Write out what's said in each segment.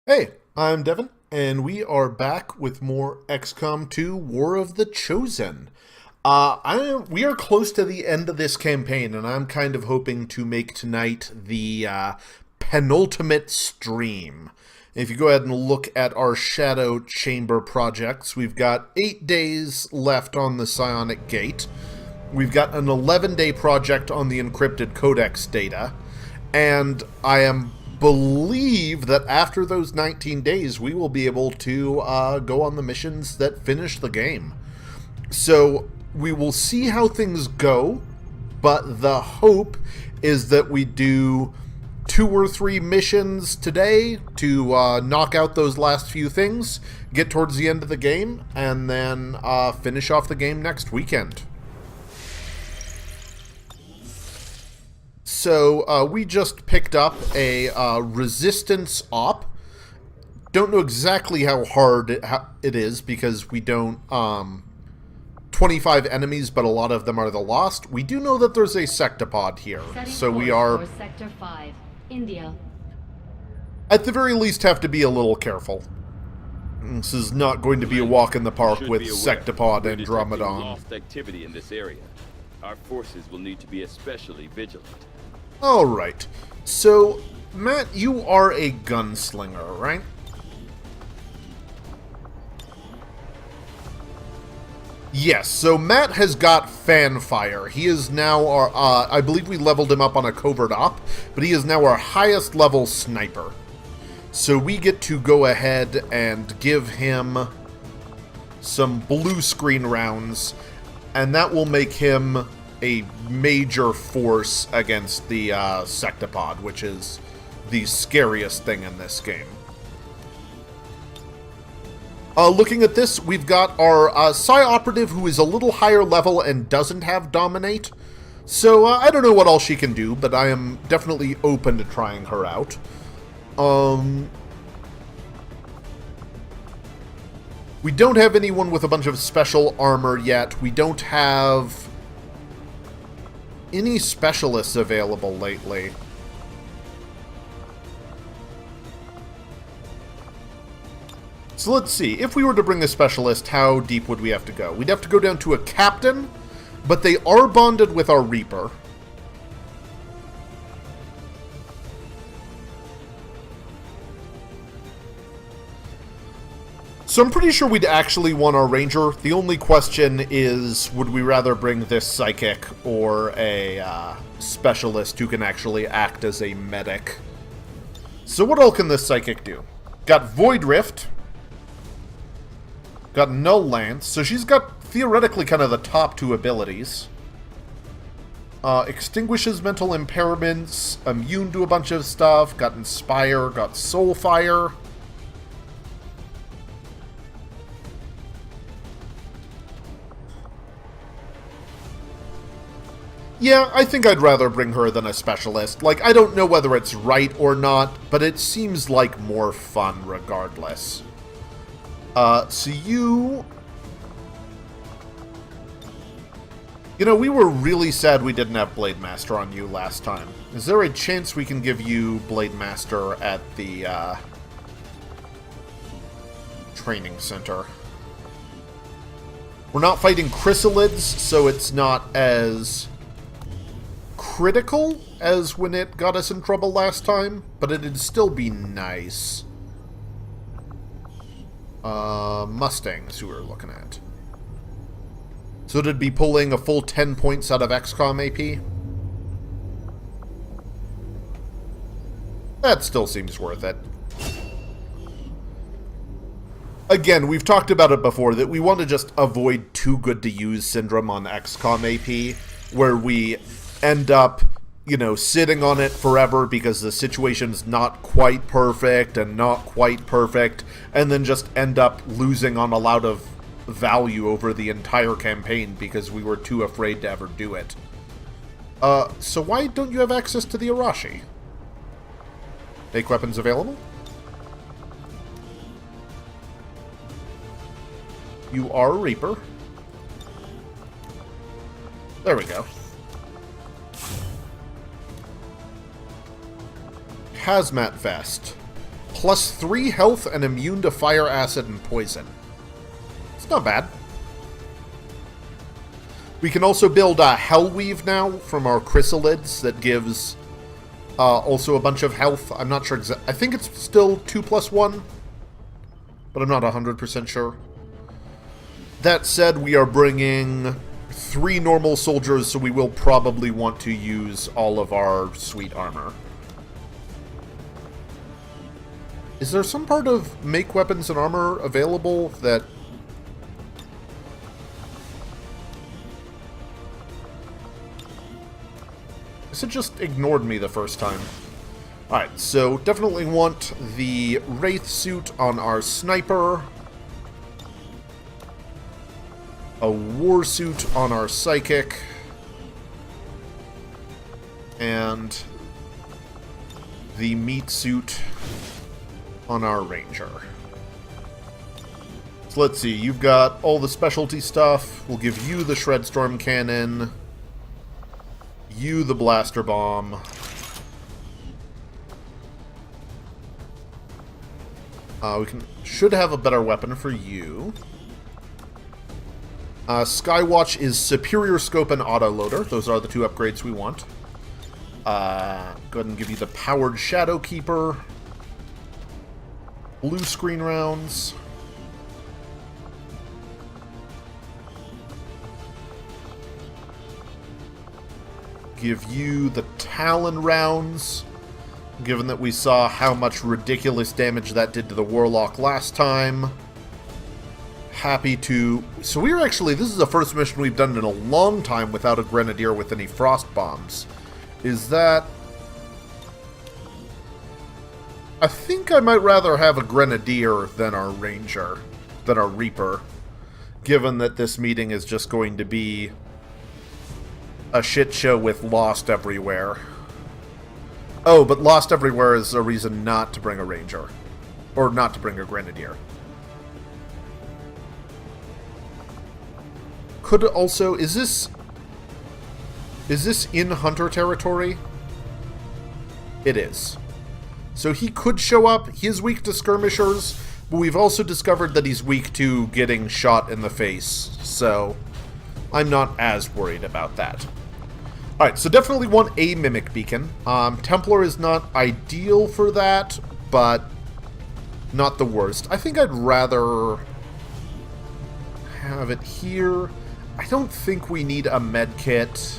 Hey, I'm Devon, and we are back with more XCOM 2 War of the Chosen. We are close to the end of this campaign, and I'm kind of hoping to make tonight the penultimate stream. If you go ahead and look at our Shadow Chamber projects, we've got 8 days left on the Psionic Gate. We've got an 11-day project on the encrypted codex data, and believe that after those 19 days, we will be able to go on the missions that finish the game. So we will see how things go, but the hope is that we do 2 or 3 missions today to knock out those last few things, get towards the end of the game, and then finish off the game next weekend. So we just picked up a resistance op. Don't know exactly how hard it is because we don't 25 enemies, but a lot of them are the lost. We do know that there's a sectopod here, so we are Sector 5, India. At the very least have to be a little careful. This is not going to be a walk in the park with sectopod and Andromedon. Lost activity in this area. Our forces will need to be especially vigilant. Alright, so, Matt, you are a gunslinger, right? Yes, so Matt has got fanfire. He is now our, I believe we leveled him up on a covert op, but he is now our highest level sniper. So we get to go ahead and give him some blue screen rounds, and that will make him a major force against the sectopod, which is the scariest thing in this game. Looking at this, we've got our Psi Operative, who is a little higher level and doesn't have Dominate. So I don't know what all she can do, but I am definitely open to trying her out. We don't have anyone with a bunch of special armor yet. We don't have any specialists available lately. So let's see. If we were to bring a specialist, how deep would we have to go? We'd have to go down to a captain, but they are bonded with our Reaper. So I'm pretty sure we'd actually want our Ranger. The only question is, would we rather bring this Psychic or a Specialist who can actually act as a medic? So what all can this Psychic do? Got Void Rift. Got Null Lance. So she's got, theoretically, kind of the top 2 abilities. Extinguishes mental impairments. Immune to a bunch of stuff. Got Inspire. Got Soulfire. Yeah, I think I'd rather bring her than a specialist. Like, I don't know whether it's right or not, but it seems like more fun regardless. So you... You know, we were really sad we didn't have Blade Master on you last time. Is there a chance we can give you Blade Master at the, training center? We're not fighting chrysalids, so it's not as critical as when it got us in trouble last time, but it'd still be nice. Mustangs, who we're looking at. So it'd be pulling a full 10 points out of XCOM AP. That still seems worth it. Again, we've talked about it before, that we want to just avoid too good to use syndrome on XCOM AP, where we end up, you know, sitting on it forever because the situation's not quite perfect and not quite perfect, and then just end up losing on a lot of value over the entire campaign because we were too afraid to ever do it. So why don't you have access to the Arashi? Take weapons available? You are a Reaper. There we go. Hazmat Vest. Plus 3 health and immune to fire, acid, and poison. It's not bad. We can also build a Hellweave now from our chrysalids that gives also a bunch of health. I'm not sure exactly. I think it's still 2+1, but I'm not 100% sure. That said, we are bringing 3 normal soldiers, so we will probably want to use all of our sweet armor. Is there some part of make weapons and armor available that... It just ignored me the first time. Alright, so definitely want the Wraith suit on our sniper. A war suit on our psychic. And the meat suit on our ranger. So let's see, you've got all the specialty stuff. We'll give you the Shredstorm Cannon. You the Blaster Bomb. Should have a better weapon for you. Skywatch is Superior Scope and Autoloader. Those are the 2 upgrades we want. Go ahead and give you the Powered Shadow Keeper. Blue screen rounds. Give you the Talon rounds, given that we saw how much ridiculous damage that did to the Warlock last time. Happy to... So we're actually... This is the first mission we've done in a long time without a Grenadier with any Frost Bombs. Is that... I think I might rather have a Grenadier than our Ranger, than our Reaper, given that this meeting is just going to be a shit show with Lost everywhere. Oh, but Lost everywhere is a reason not to bring a Ranger, or not to bring a Grenadier. Could also... Is this in Hunter territory? It is. So he could show up. He is weak to skirmishers, but we've also discovered that he's weak to getting shot in the face, so I'm not as worried about that. Alright, so definitely want a Mimic Beacon. Templar is not ideal for that, but not the worst. I think I'd rather have it here. I don't think we need a med kit.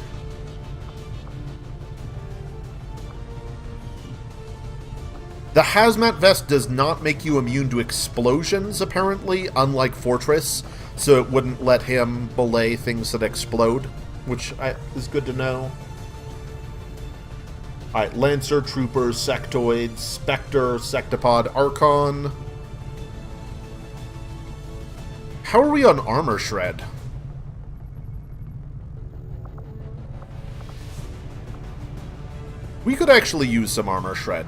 The Hazmat Vest does not make you immune to explosions, apparently, unlike Fortress, so it wouldn't let him belay things that explode, which is good to know. Alright, Lancer, Troopers, Sectoids, Spectre, Sectopod, Archon. How are we on Armor Shred? We could actually use some Armor Shred.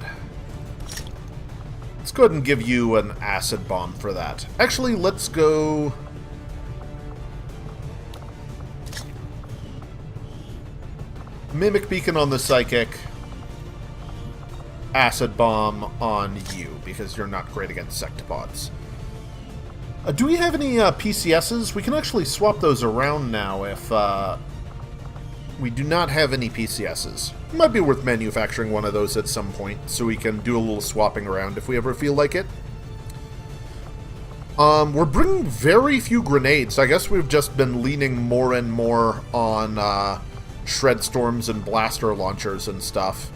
Let's go ahead and give you an Acid Bomb for that. Actually, let's go... Mimic Beacon on the Psychic. Acid Bomb on you, because you're not great against Sectopods. Do we have any PCSs? We can actually swap those around now if we do not have any PCSs. It might be worth manufacturing one of those at some point, so we can do a little swapping around if we ever feel like it. We're bringing very few grenades. I guess we've just been leaning more and more on shred storms and blaster launchers and stuff.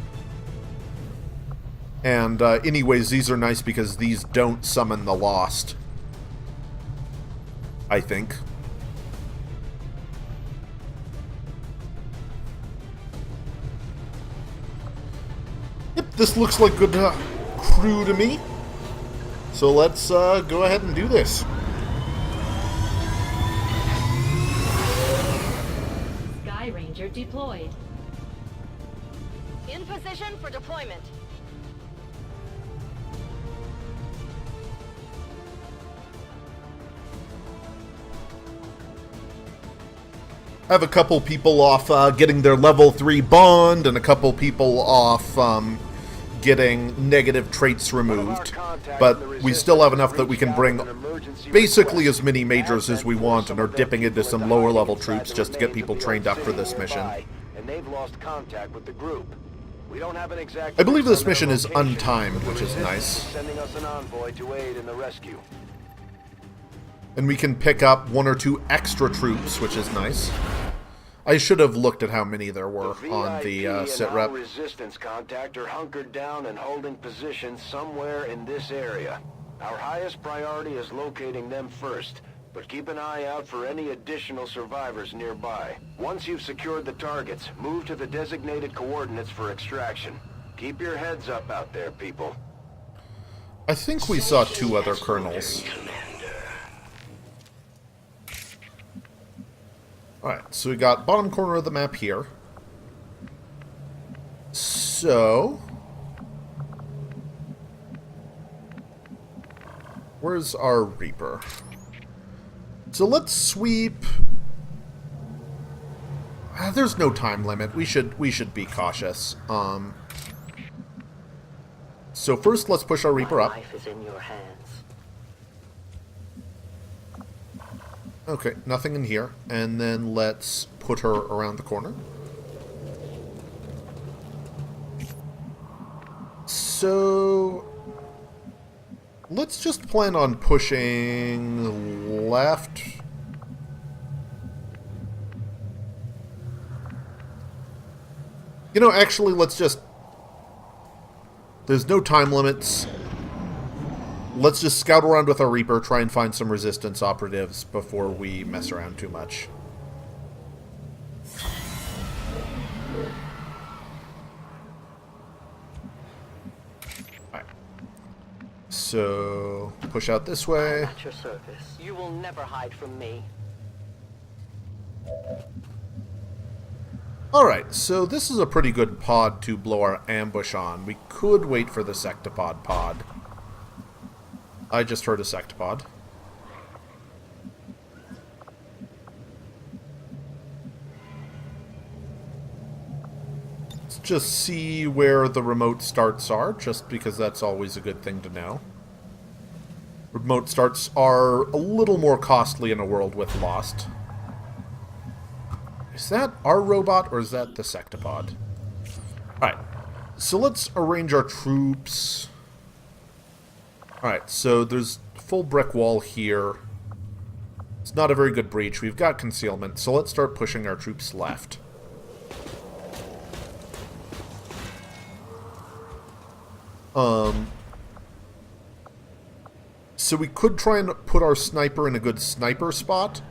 And anyways, these are nice because these don't summon the Lost, I think. Yep, this looks like good crew to me. So let's go ahead and do this. Sky Ranger deployed. In position for deployment. I have a couple people off getting their level 3 bond, and a couple people off getting negative traits removed, but we still have enough that we can bring basically as many majors as we want and are dipping into some lower level troops just to get people trained up for this mission. And they've lost contact with the group. We don't have an exact I believe this fix on mission their is location, untimed, but which is resistance nice. Sending us an envoy to aid in the rescue. And we can pick up 1 or 2 extra troops, which is nice. I should have looked at how many there were on the sitrep. And resistance contact are hunkered down and holding positions somewhere in this area. Our highest priority is locating them first, but keep an eye out for any additional survivors nearby. Once you've secured the targets, move to the designated coordinates for extraction. Keep your heads up out there, people. I think we saw 2 other colonels. Alright, so we got bottom corner of the map here. So... where's our Reaper? So let's sweep... there's no time limit. We should be cautious. So first let's push our Reaper up. Life is in your hands. Okay, nothing in here. And then let's put her around the corner. So... let's just plan on pushing left. You know, actually, let's just... there's no time limits. Let's just scout around with our Reaper, try and find some resistance operatives before we mess around too much. Alright. So, push out this way. At your service. You will never hide from me. Alright, so this is a pretty good pod to blow our ambush on. We could wait for the sectopod pod. I just heard a sectopod. Let's just see where the remote starts are, just because that's always a good thing to know. Remote starts are a little more costly in a world with Lost. Is that our robot, or is that the sectopod? Alright, so let's arrange our troops. Alright, so there's full brick wall here. It's not a very good breach. We've got concealment, so let's start pushing our troops left. So we could try and put our sniper in a good sniper spot,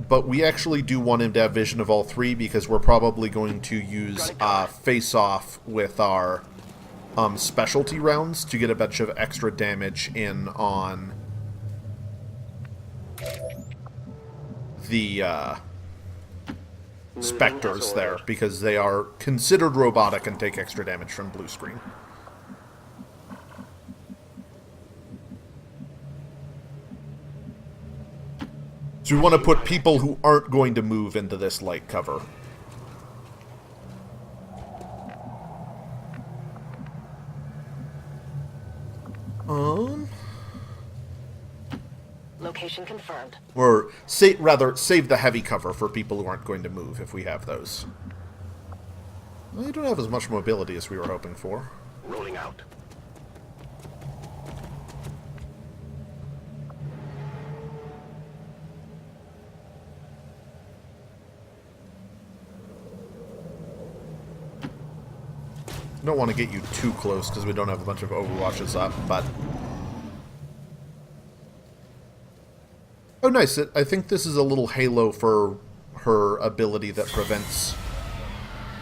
but we actually do want him to have vision of all 3 because we're probably going to use face-off with our specialty rounds to get a bunch of extra damage in on the specters there, because they are considered robotic and take extra damage from blue screen. So we want to put people who aren't going to move into this light cover. Location confirmed. Or rather, save the heavy cover for people who aren't going to move, if we have those. Well, you don't have as much mobility as we were hoping for. Rolling out. Don't want to get you too close because we don't have a bunch of overwatches up, but... oh, nice. I think this is a little halo for her ability that prevents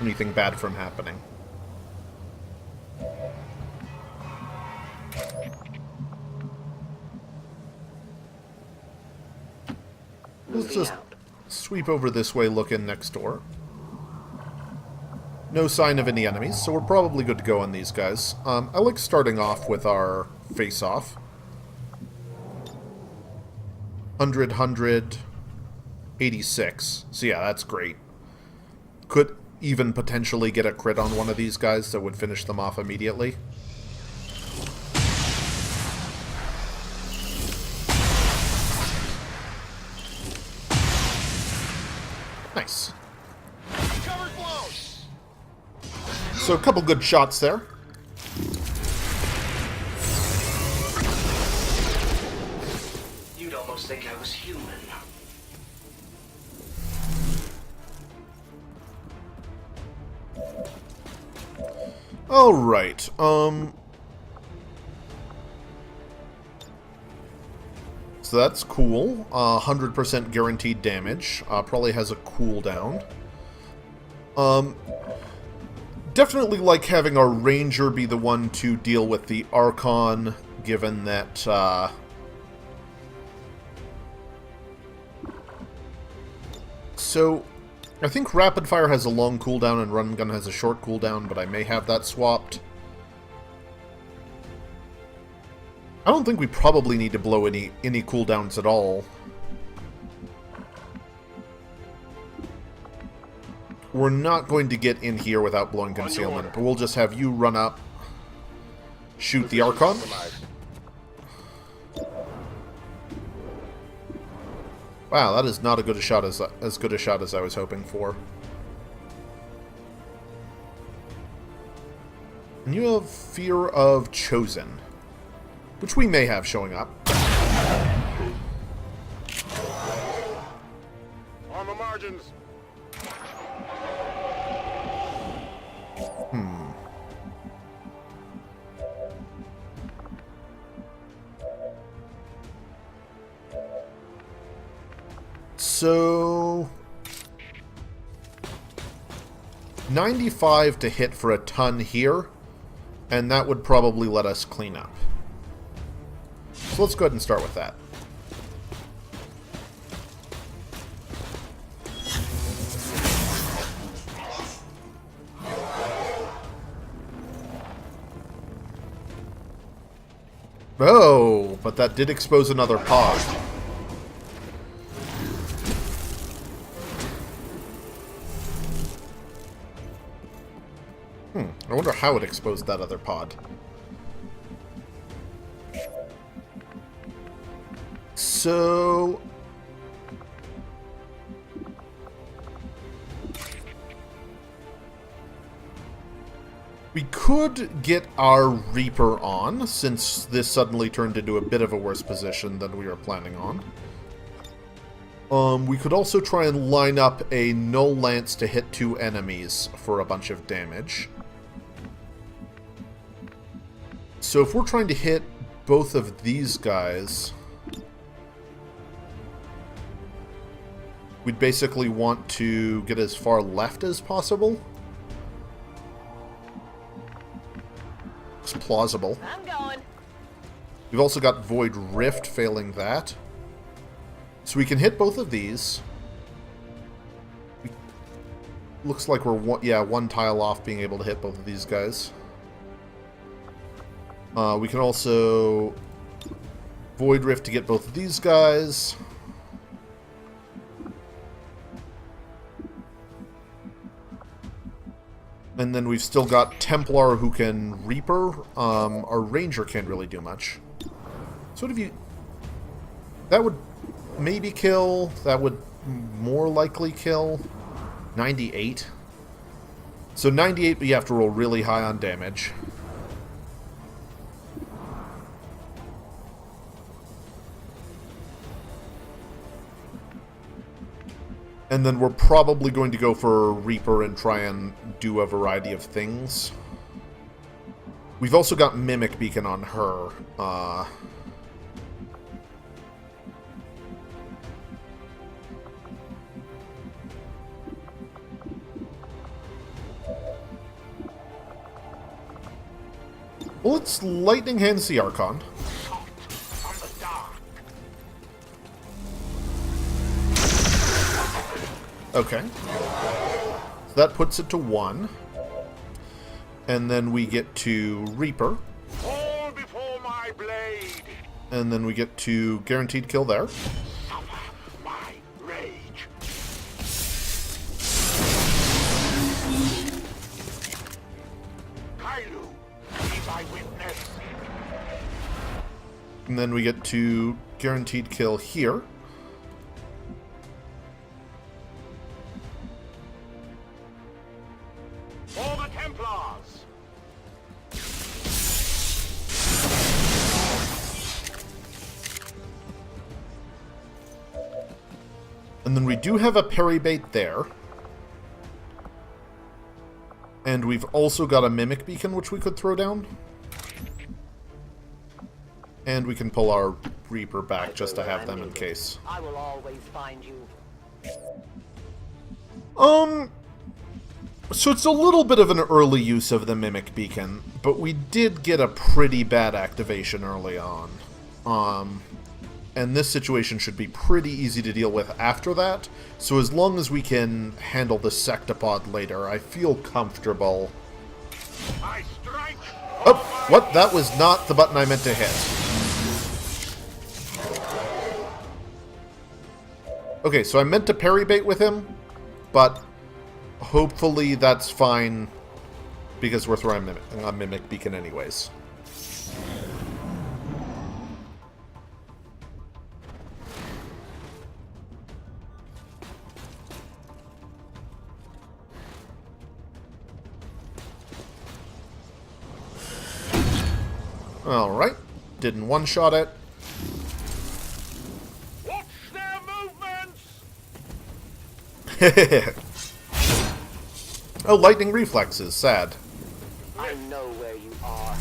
anything bad from happening. Let's just sweep over this way, look in next door. No sign of any enemies, so we're probably good to go on these guys. I like starting off with our face-off. 100, 100, 86. So yeah, that's great. even potentially get a crit on one of these guys that would finish them off immediately. Nice. So a couple good shots there. You'd almost think I was human. Alright, so that's cool. 100% guaranteed damage. Probably has a cooldown. Definitely like having our ranger be the one to deal with the Archon, given that, So, I think Rapid Fire has a long cooldown and Run Gun has a short cooldown, but I may have that swapped. I don't think we probably need to blow any cooldowns at all. We're not going to get in here without blowing concealment, but we'll just have you run up, shoot the Archon. Wow, that is not as good a shot as I was hoping for. And you have Fear of Chosen, which we may have showing up. On the margins. So 95 to hit for a ton here, and that would probably let us clean up. So let's go ahead and start with that. Oh, but that did expose another pod. I wonder how it exposed that other pod. So... we could get our Reaper on, since this suddenly turned into a bit of a worse position than we were planning on. We could also try and line up a Null Lance to hit 2 enemies for a bunch of damage. So if we're trying to hit both of these guys, we'd basically want to get as far left as possible. It's plausible. I'm going. We've also got Void Rift failing that. So we can hit both of these. Looks like we're one tile off being able to hit both of these guys. We can also Void Rift to get both of these guys. And then we've still got Templar who can Reaper. Our Ranger can't really do much. So what have you... that would maybe kill. That would more likely kill. 98. So 98, but you have to roll really high on damage. And then we're probably going to go for Reaper and try and do a variety of things. We've also got Mimic Beacon on her. Well, let's Lightning Hands the Archon. Okay. So that puts it to 1. And then we get to Reaper. Fall before my blade. And then we get to guaranteed kill there. Suffer my rage. And then we get to guaranteed kill here. For the Templars! And then we do have a parry bait there. And we've also got a mimic beacon which we could throw down. And we can pull our Reaper back just to have them in case. I will always find you. So it's a little bit of an early use of the mimic beacon, but we did get a pretty bad activation early on. And this situation should be pretty easy to deal with after that. So as long as we can handle the sectopod later, I feel comfortable. I strike! Oh, what? That was not the button I meant to hit. Okay, so I meant to parry bait with him, but hopefully that's fine because we're throwing a mimic beacon anyways. Alright, didn't one-shot it. Watch their movements! Oh, lightning reflexes, sad. I know where you are.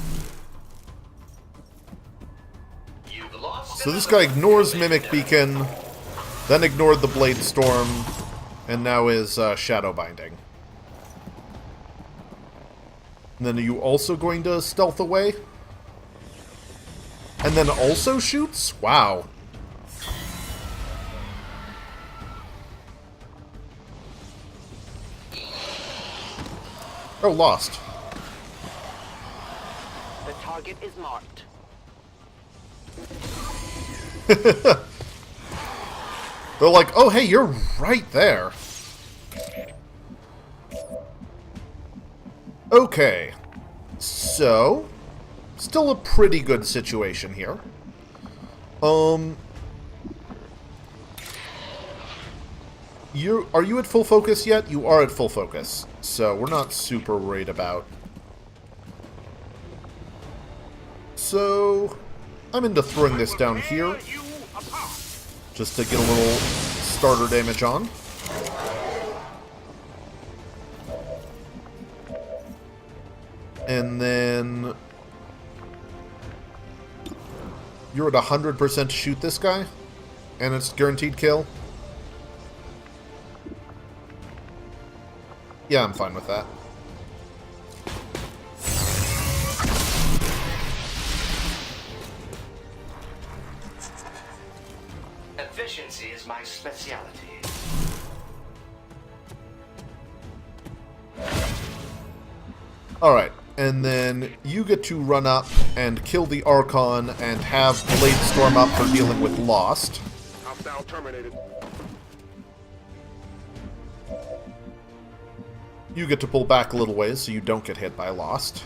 You've lost. So this guy ignores Mimic Beacon, then ignored the Blade Storm, and now is Shadow Binding. And then are you also going to stealth away? And then also shoots? Wow. Oh, lost. The target is marked. They're like, oh, hey, you're right there. Okay. So, still a pretty good situation here. Are you at full focus yet? You are at full focus, so we're not super worried about. So, I'm into throwing this down here, just to get a little starter damage on. And then you're at 100% to shoot this guy, and it's guaranteed kill. Yeah, I'm fine with that. Efficiency is my specialty. Alright, and then you get to run up and kill the Archon and have Blade Storm up for dealing with Lost. Hostile terminated. You get to pull back a little ways so you don't get hit by Lost.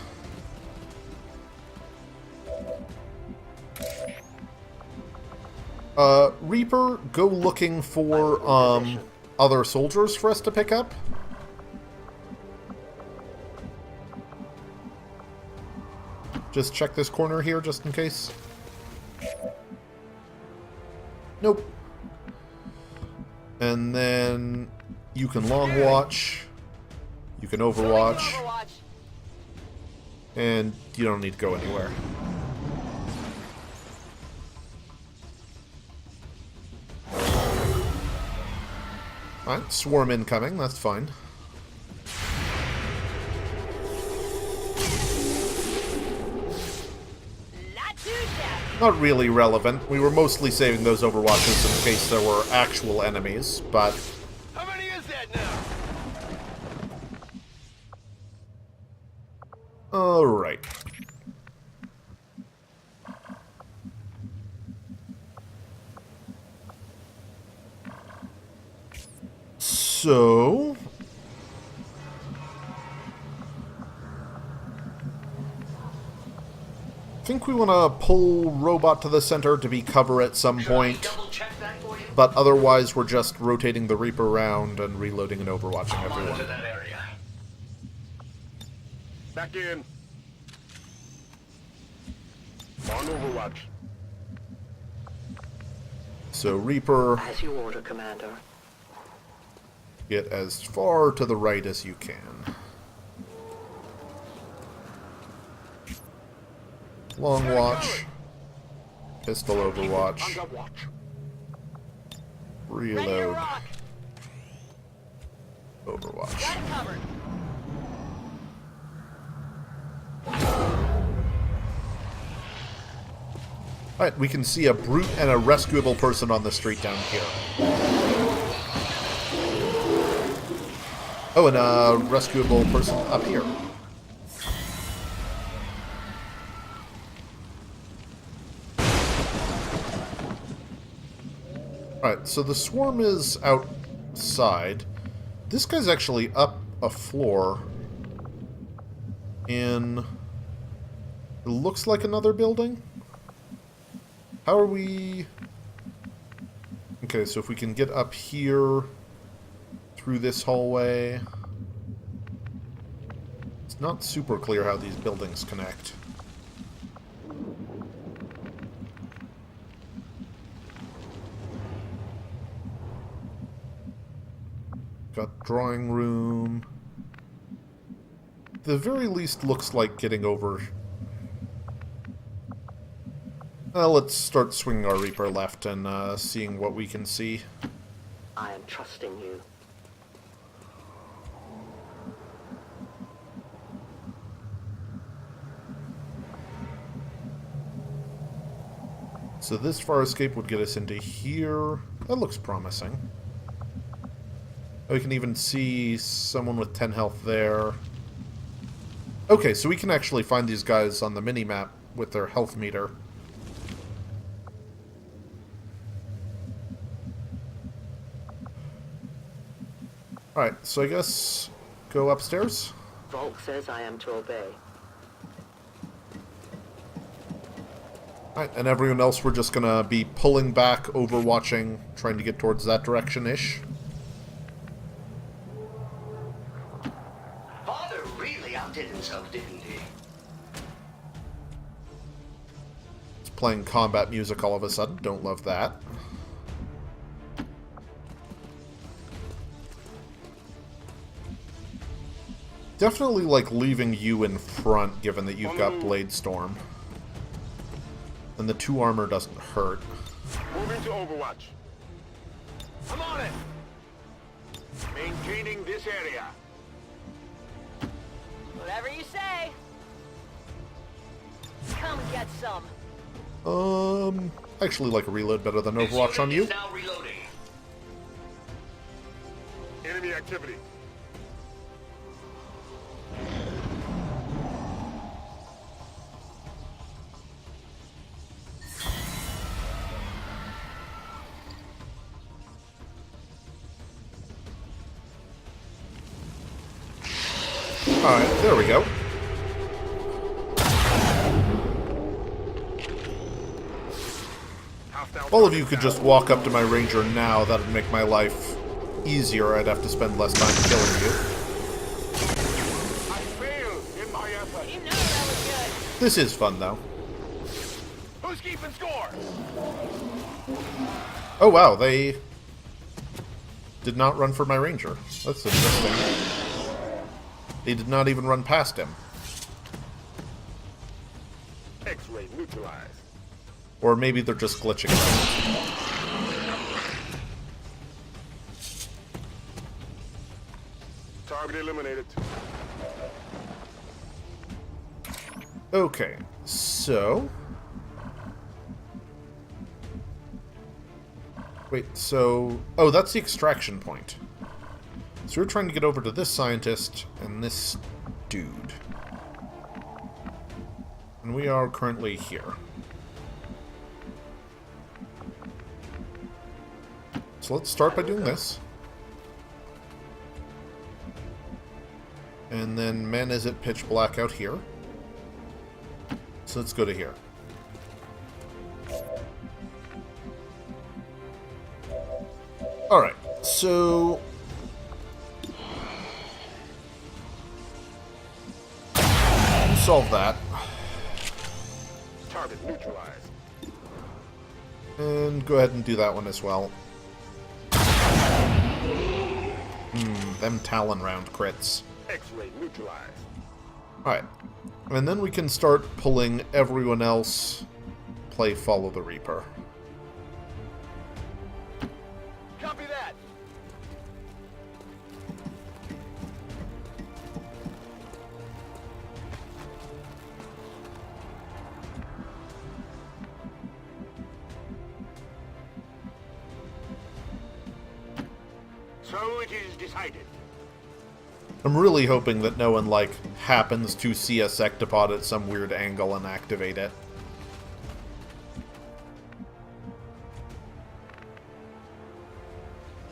Reaper, go looking for other soldiers for us to pick up. Just check this corner here, just in case. Nope. And then you can long watch. You can overwatch. And you don't need to go anywhere. Alright, swarm incoming, that's fine. Not really relevant. We were mostly saving those overwatches in case there were actual enemies, but... How many is that now? Alright. So... I think think we want to pull Robot to the center to be cover at some point. Double check that for you. But otherwise, we're just rotating the Reaper around and reloading and overwatching everyone. Monitor that area. Back in. On Overwatch. So Reaper, As you order, Commander. get as far to the right as you can. Long watch. Pistol overwatch. Under watch. Reload. Overwatch. Alright, we can see a brute and a rescuable person on the street down here. Oh, and a rescuable person up here. Alright, so the swarm is outside. This guy's actually up a floor in... it looks like another building? How are we... okay, so if we can get up here through this hallway... it's not super clear how these buildings connect. Got drawing room. The very least looks like getting over... well, let's start swinging our Reaper left and seeing what we can see. I am trusting you. So this far escape would get us into here. That looks promising. We can even see someone with 10 health there. Okay, so we can actually find these guys on the mini-map with their health meter. Alright, so I guess go upstairs. WoC says I am to obey. Alright, and everyone else we're just gonna be pulling back, overwatching, trying to get towards that direction-ish. Father really outdid himself, didn't he? It's playing combat music all of a sudden. Don't love that. Definitely like leaving you in front, given that you've got Blade Storm. And the 2 armor doesn't hurt. Moving to Overwatch. I'm on it. Maintaining this area. Whatever you say. Come get some. I actually like a reload better than This Overwatch on unit you. is now reloading. Enemy activity. Alright, there we go. All of you could just walk up to my ranger now. That would make my life easier. I'd have to spend less time killing you. I failed in my effort. You know that was good. This is fun, though. Who's keeping score? Oh, wow, they did not run for my ranger. That's interesting. They did not even run past him. X-ray neutralized. Or maybe they're just glitching around. Target eliminated. Okay, so... wait, so... oh, that's the extraction point. So we're trying to get over to this scientist and this dude. And we are currently here. So let's start by doing this. And then, man, is it pitch black out here. So let's go to here. Alright, so... solve that. Target neutralized. And go ahead and do that one as well. Them Talon round crits. X-ray neutralized. Alright. And then we can start pulling everyone else play Follow the Reaper. Copy that. So it is decided. I'm really hoping that no one, like, happens to see a Sectopod at some weird angle and activate it.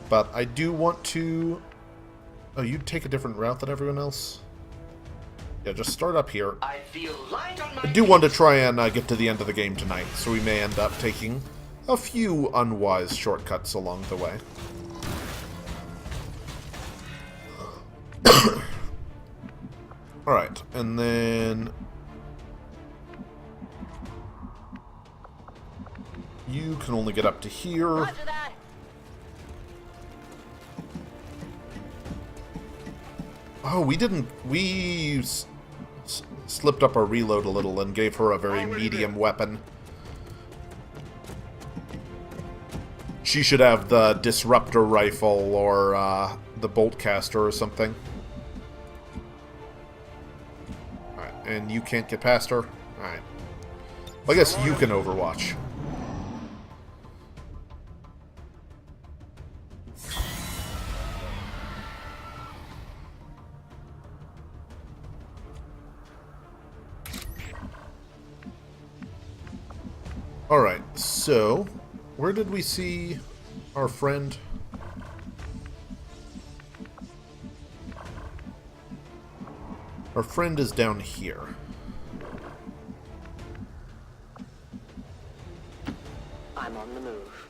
But I do want to... Oh, you take a different route than everyone else? Yeah, just start up here. I feel light on my I do want to try and get to the end of the game tonight, so we may end up taking a few unwise shortcuts along the way. Alright, and then... You can only get up to here. Roger that. Oh, we didn't... We slipped up our reload a little and gave her a very medium weapon. She should have the Disruptor Rifle or the Bolt Caster or something. Alright, and you can't get past her? Alright. Well, I guess you can Overwatch. Alright, so, where did we see our friend? Our friend is down here. I'm on the move.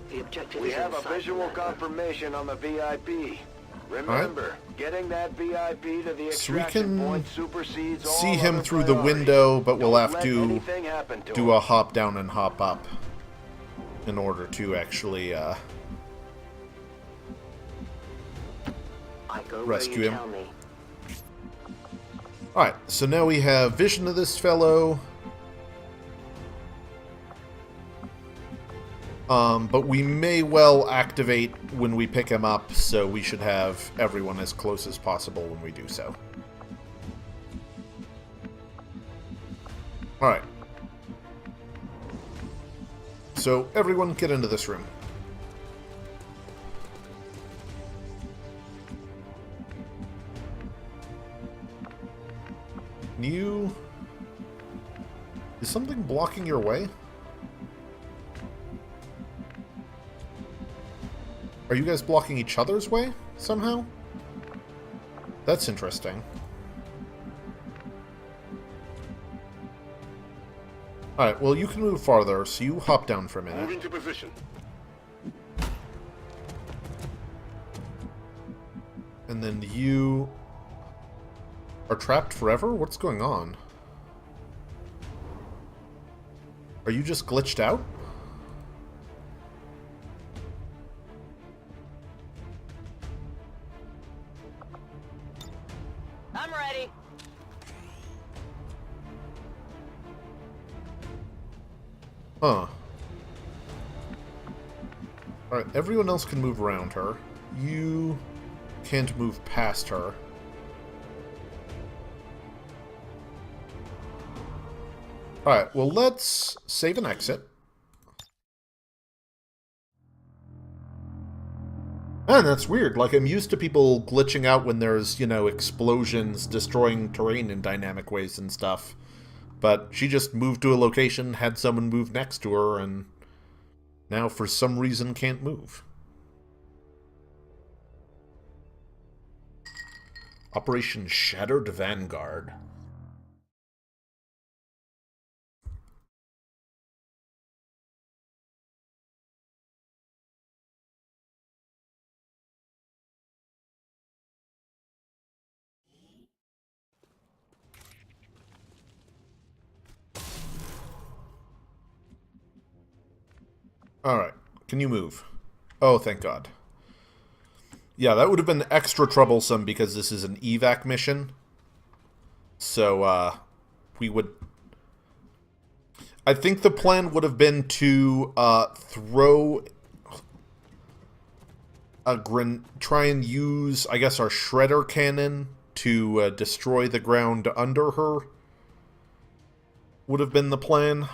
The objective We is have a inside visual the map. confirmation on the VIP. Remember, getting that VIP to the So we extraction can point supersedes all see him other through the priorities. window, but we'll Don't have let to anything happen to do him. a hop down and hop up in order to actually I go rescue where you him. tell me. Alright, so now we have vision of this fellow. But we may well activate when we pick him up, so we should have everyone as close as possible when we do so. Alright. So, everyone get into this room. You... Is something blocking your way? Are you guys blocking each other's way, somehow? That's interesting. Alright, well you can move farther, so you hop down for a minute. Moving to position. And then you... are trapped forever? What's going on? Are you just glitched out? I'm ready. Huh. Alright, everyone else can move around her. You can't move past her. Alright, well let's save and exit. Man, that's weird. Like, I'm used to people glitching out when there's, you know, explosions destroying terrain in dynamic ways and stuff. But she just moved to a location, had someone move next to her, and now for some reason can't move. Operation Shattered Vanguard. Alright. Can you move? Oh, thank God. Yeah, that would have been extra troublesome because this is an evac mission. So, we would... I think the plan would have been to, throw... try and use, I guess, our shredder cannon to destroy the ground under her. Would have been the plan.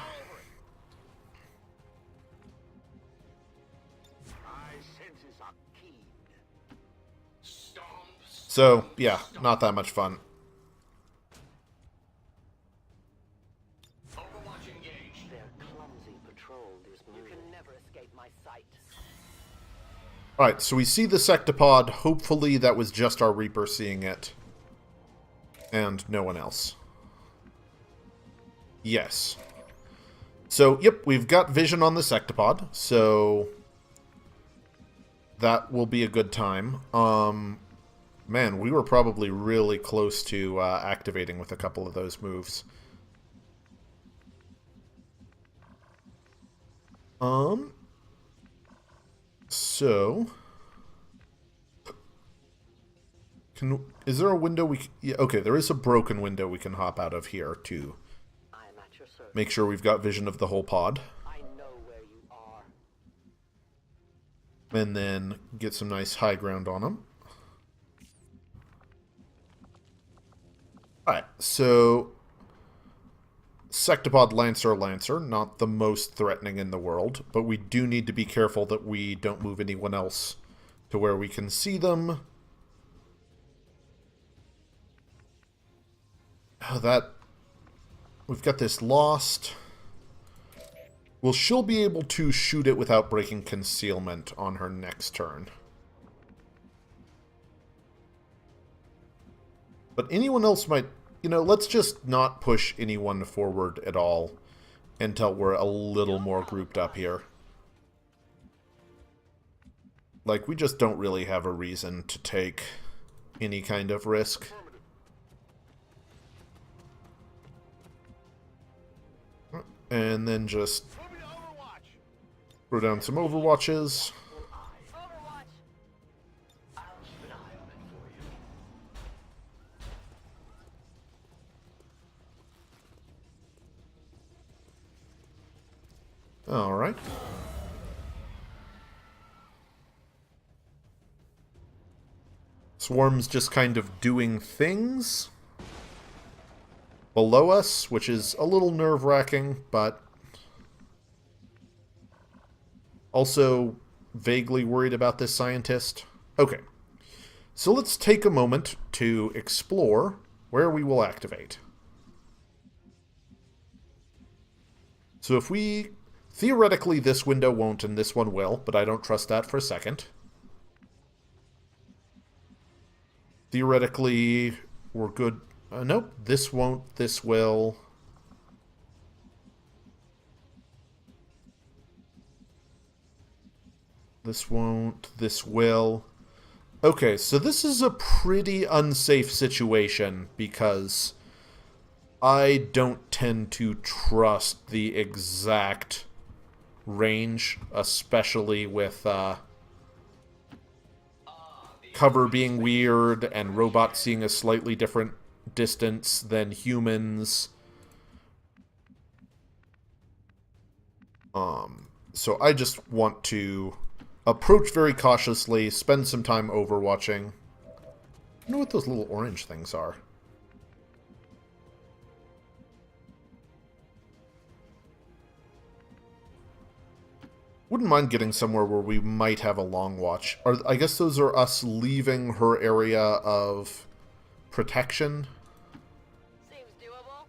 So, yeah, not that much fun. Overwatch engaged. Their clumsy patrol is moving. You can never escape my sight. Alright, so we see the sectopod. Hopefully that was just our Reaper seeing it. And no one else. Yes. So, yep, we've got vision on the sectopod. So, that will be a good time. Man, we were probably really close to activating with a couple of those moves. So... is there a window we can... Yeah, okay, there is a broken window we can hop out of here to I am at your service. make sure we've got vision of the whole pod. I know where you are. And then get some nice high ground on them. Alright, so... Sectopod Lancer, not the most threatening in the world, but we do need to be careful that we don't move anyone else to where we can see them. Oh, that... We've got this lost. Will she'll be able to shoot it without breaking concealment on her next turn. But anyone else might... You know, let's just not push anyone forward at all until we're a little more grouped up here. Like, we just don't really have a reason to take any kind of risk. And then just throw down some Overwatches. I'll keep an eye on it for you. Alright. Swarm's just kind of doing things below us, which is a little nerve-wracking, but also vaguely worried about this scientist. Okay, so let's take a moment to explore where we will activate. So if we... Theoretically, this window won't and this one will, but I don't trust that for a second. Theoretically, we're good... nope, this won't, this will. This won't, this will. Okay, so this is a pretty unsafe situation because I don't tend to trust the exact range, especially with cover being weird and robots seeing a slightly different distance than humans. So I just want to approach very cautiously, spend some time overwatching. I wonder what those little orange things are. Wouldn't mind getting somewhere where we might have a long watch. I guess those are us leaving her area of protection. Seems doable.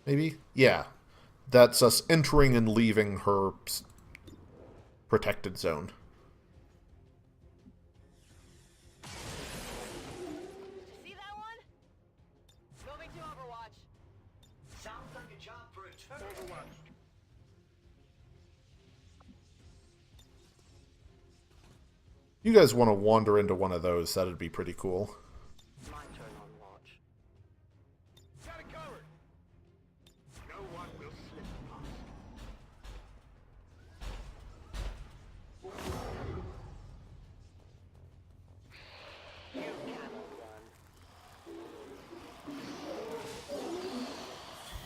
Maybe? Yeah. That's us entering and leaving her protected zone. See that one? Moving to Overwatch. Sounds like a job for a turtle. You guys want to wander into one of those, that'd be pretty cool. My turn on watch. Got it covered. No one will slip past.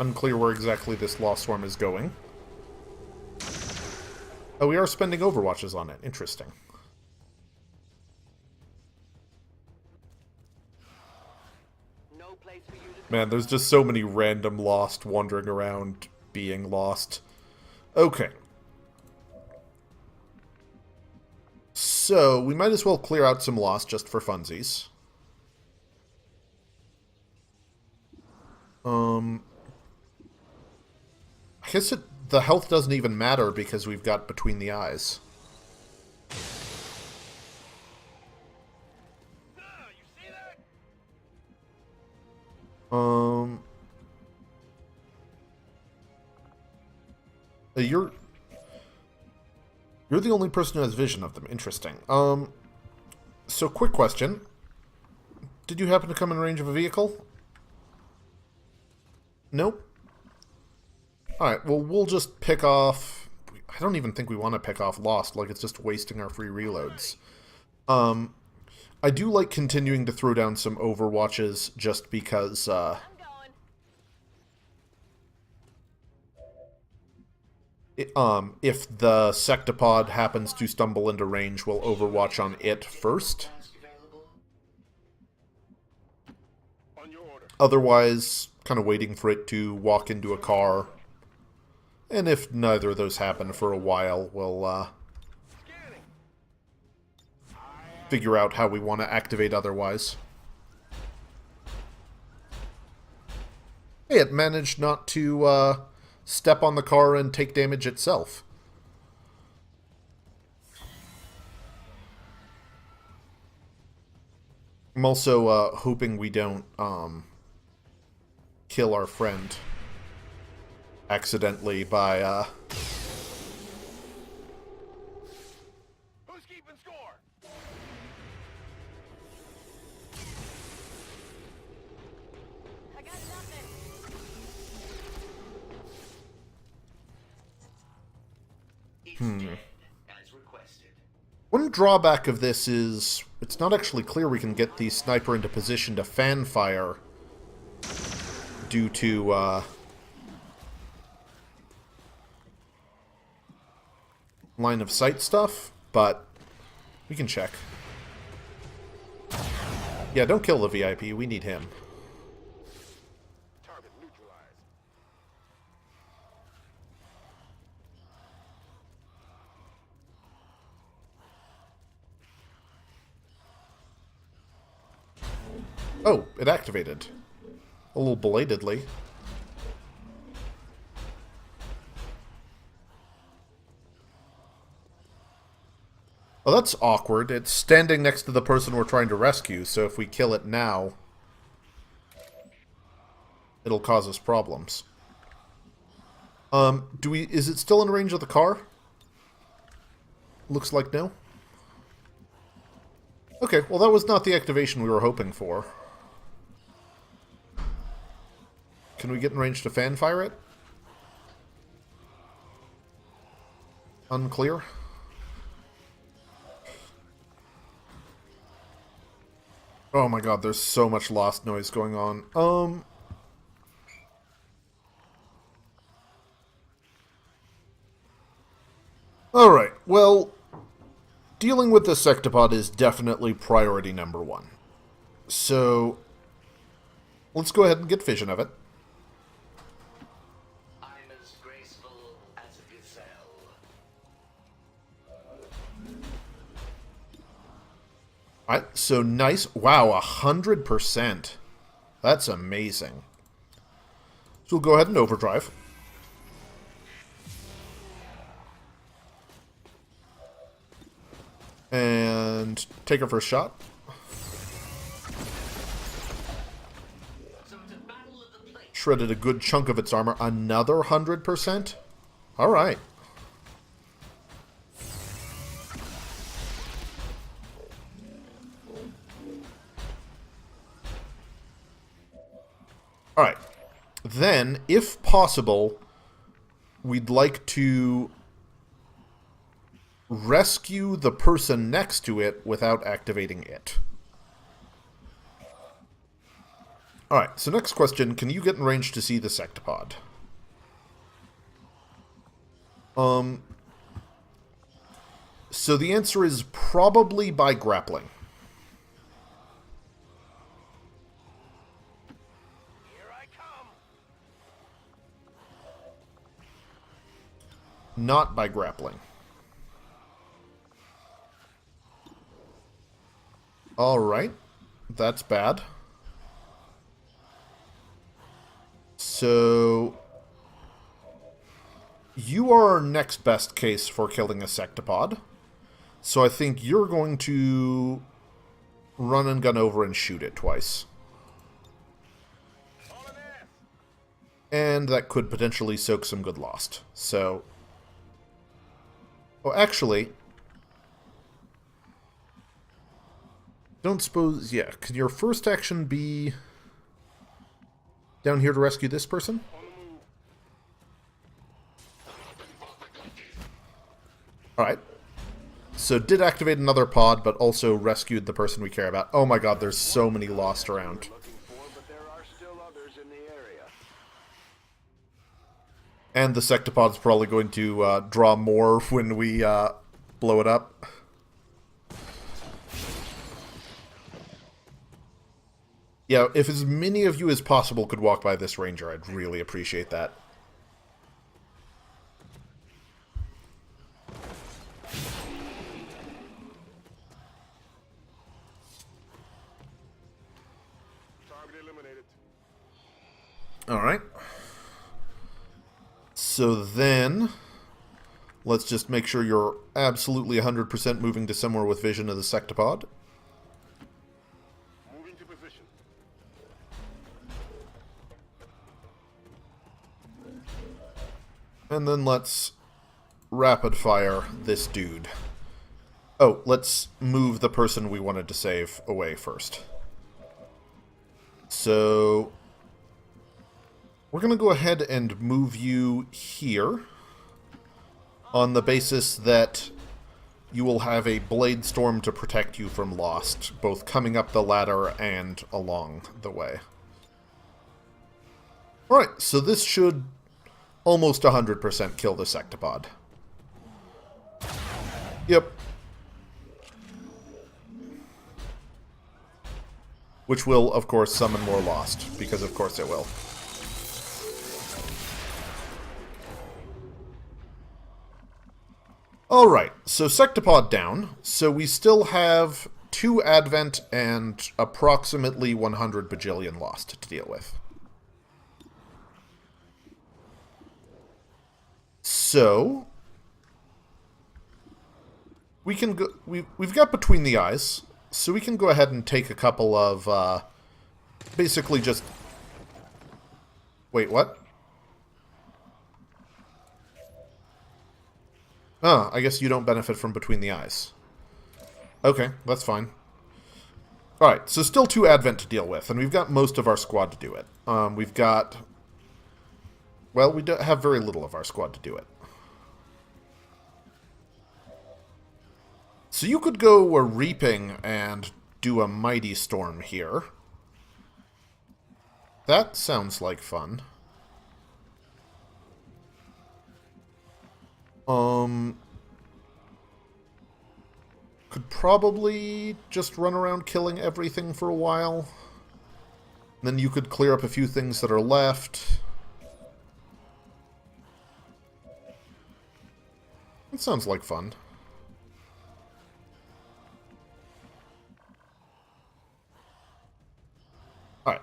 Unclear where exactly this Lost Swarm is going. Oh, we are spending Overwatches on it. Interesting. No place for you to Man, there's just so many random Lost wandering around being lost. Okay. So, we might as well clear out some Lost just for funsies. I guess the health doesn't even matter because we've got Between the Eyes. You're the only person who has vision of them. Interesting. So quick question. Did you happen to come in range of a vehicle? Nope. Alright, well, we'll just pick off... I don't even think we want to pick off Lost, like it's just wasting our free reloads. I do like continuing to throw down some Overwatches just because, if the Sectopod happens to stumble into range, we'll Overwatch on it first. Otherwise, kind of waiting for it to walk into a car. And if neither of those happen for a while, we'll figure out how we want to activate otherwise. Hey, it managed not to step on the car and take damage itself. I'm also hoping we don't kill our friend accidentally by Who's keeping score? I got nothing. As requested. One drawback of this is it's not actually clear we can get the sniper into position to fan fire due to line of sight stuff, but we can check. Yeah, don't kill the VIP, we need him. Target neutralized. Oh, it activated. A little belatedly. Oh, that's awkward. It's standing next to the person we're trying to rescue, so if we kill it now, it'll cause us problems. Is it still in range of the car? Looks like no. Okay, well that was not the activation we were hoping for. Can we get in range to fan fire it? Unclear. Oh my god, there's so much Lost noise going on. Alright, well, dealing with the Sectopod is definitely priority number one. So, let's go ahead and get vision of it. I'm as graceful as a gazelle. Alright, so nice. Wow, 100%. That's amazing. So we'll go ahead and overdrive. And take our first shot. Shredded a good chunk of its armor. Another 100%? Alright. Alright. Then, if possible, we'd like to rescue the person next to it without activating it. Alright, so next question, can you get in range to see the sectopod? So the answer is probably by grappling. Here I come. Not by grappling. Alright, that's bad. So you are our next best case for killing a sectopod. So I think you're going to run and gun over and shoot it twice. And that could potentially soak some good lost. So... oh, actually... don't suppose... yeah, could your first action be... down here to rescue this person? Alright. So did activate another pod, but also rescued the person we care about. Oh my god, there's so many lost around. Looking for, but there are still others in the area. And the sectopod's probably going to draw more when we blow it up. Yeah, if as many of you as possible could walk by this ranger, I'd really appreciate that. Target eliminated. Alright. So then, let's just make sure you're absolutely 100% moving to somewhere with vision of the sectopod. Moving to position. And then let's rapid fire this dude. Oh, let's move the person we wanted to save away first. So we're going to go ahead and move you here on the basis that you will have a blade storm to protect you from lost, both coming up the ladder and along the way. Alright, so this should almost 100% kill the sectopod. Yep. Which will, of course, summon more lost, because of course it will. Alright, so sectopod down, so we still have 2 advent and approximately 100 bajillion lost to deal with. So we can go. We've got between the eyes, so we can go ahead and take a couple of basically just. Wait, what? Oh, I guess you don't benefit from between the eyes. Okay, that's fine. Alright, so still 2 advent to deal with, and we've got most of our squad to do it. We've got... well, we don't have very little of our squad to do it. So you could go a reaping and do a mighty storm here. That sounds like fun. Could probably just run around killing everything for a while. Then you could clear up a few things that are left. It sounds like fun. Alright.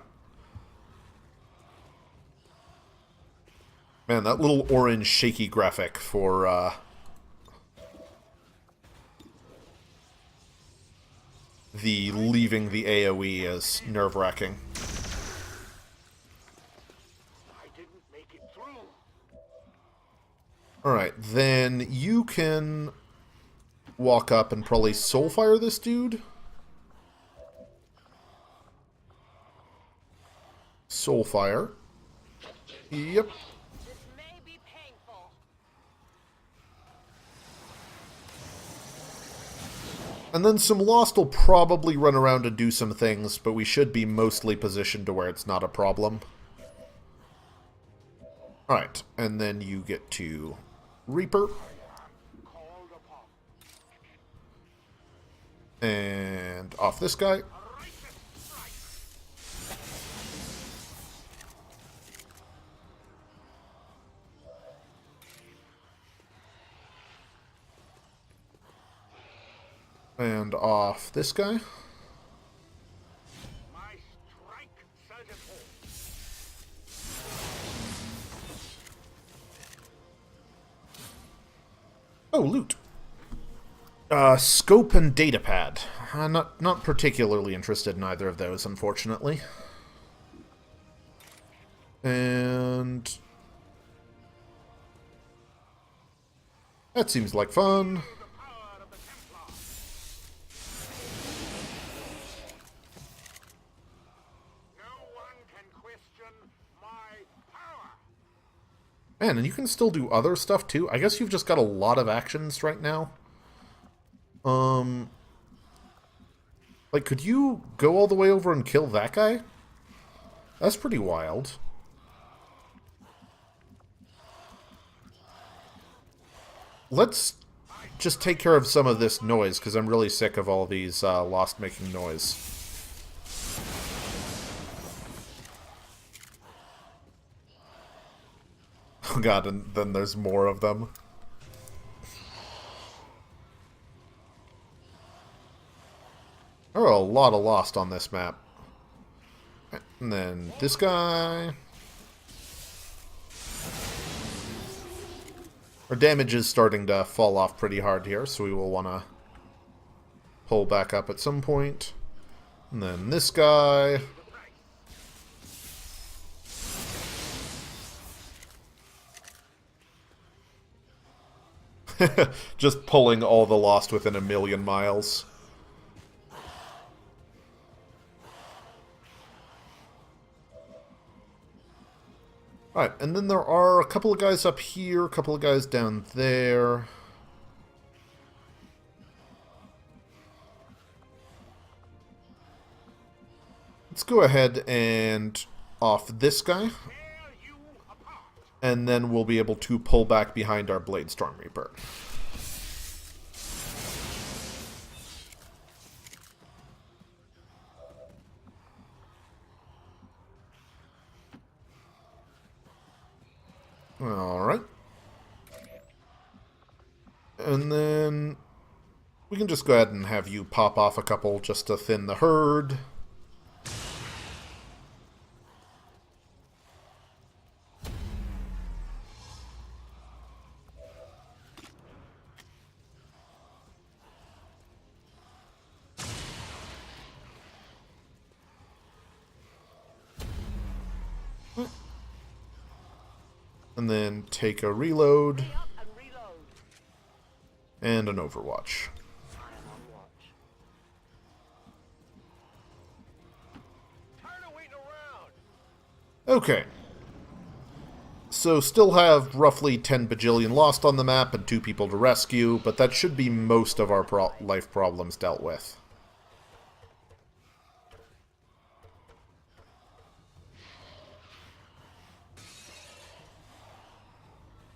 Man, that little orange shaky graphic for, the leaving the AoE is nerve-wracking. I didn't make it through. Alright, then you can walk up and probably soulfire this dude. Soulfire. Yep. This may be painful. And then some Lost will probably run around and do some things, but we should be mostly positioned to where it's not a problem. Alright, and then you get to Reaper. And off this guy. And off this guy. Oh, loot. Scope and datapad. Not particularly interested in either of those, unfortunately. And that seems like fun. Man, and you can still do other stuff too. I guess you've just got a lot of actions right now. Like, could you go all the way over and kill that guy? That's pretty wild. Let's just take care of some of this noise, because I'm really sick of all these Lost making noise. Oh god, and then there's more of them. There are a lot of Lost on this map. And then this guy. Our damage is starting to fall off pretty hard here, so we will want to pull back up at some point. And then this guy. Just pulling all the Lost within 1,000,000 miles. Alright, and then there are a couple of guys up here, a couple of guys down there. Let's go ahead and off this guy. And then we'll be able to pull back behind our Blade Storm Reaper. Alright. And then we can just go ahead and have you pop off a couple just to thin the herd. And then take a reload. And an overwatch. Okay. So still have roughly 10 bajillion Lost on the map and 2 people to rescue, but that should be most of our life problems dealt with.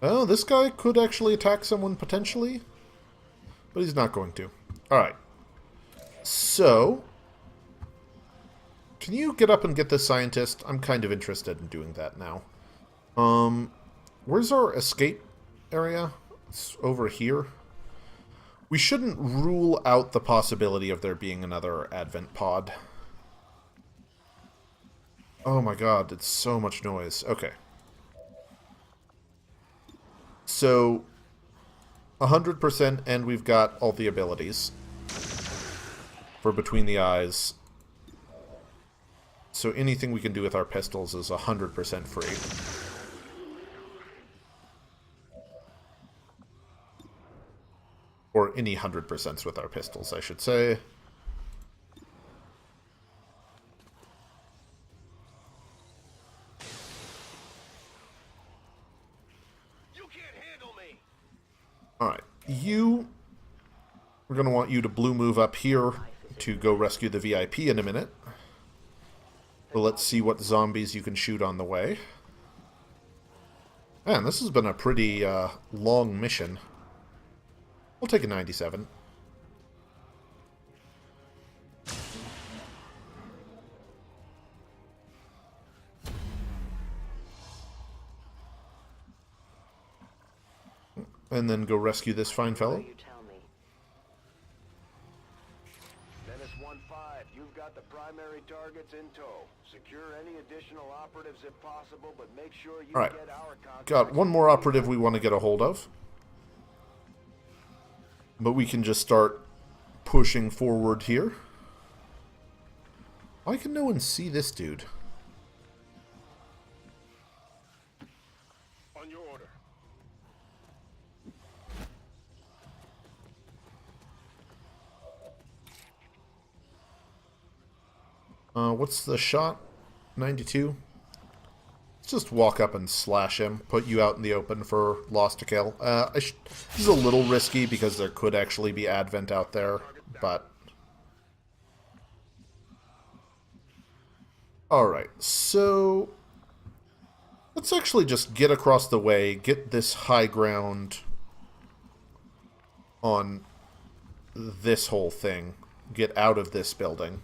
Oh, this guy could actually attack someone potentially, but he's not going to. Alright. So, can you get up and get this scientist? I'm kind of interested in doing that now. Where's our escape area? It's over here. We shouldn't rule out the possibility of there being another Advent pod. Oh my god, it's so much noise. Okay. So, 100%, and we've got all the abilities for Between the Eyes. So anything we can do with our pistols is 100% free. Or any 100% with our pistols, I should say. Alright, you We're going to want you to blue move up here to go rescue the VIP in a minute. But let's see what zombies you can shoot on the way. Man, this has been a pretty long mission. We'll take a 97. And then go rescue this fine fellow. You tell me. Dennis 1-5, you've got the primary targets in tow. Secure any additional operatives if possible, but make sure you Alright. get our contact. Got one more operative we want to get a hold of. But we can just start pushing forward here. Why can no one see this dude? On your order. What's the shot? 92? Let's just walk up and slash him. Put you out in the open for loss to kill. This is a little risky because there could actually be Advent out there, but... Alright, so... Let's actually just get across the way, get this high ground on this whole thing. Get out of this building.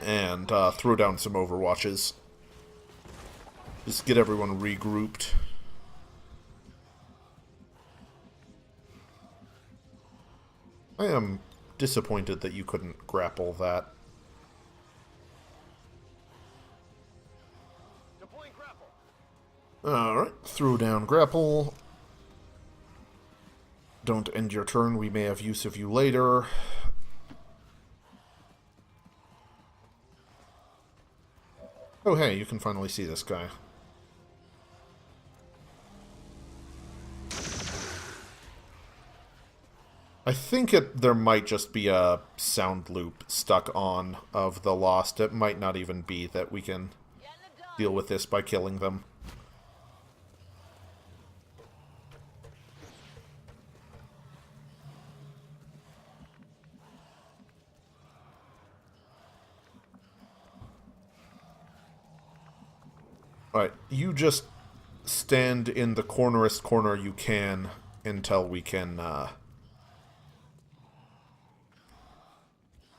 And throw down some overwatches. Just get everyone regrouped. I am disappointed that you couldn't grapple that. Deploying grapple. Alright, throw down grapple. Don't end your turn, we may have use of you later. Oh hey, you can finally see this guy. I think there might just be a sound loop stuck on of the Lost. It might not even be that we can deal with this by killing them. Alright, you just stand in the cornerest corner you can until we can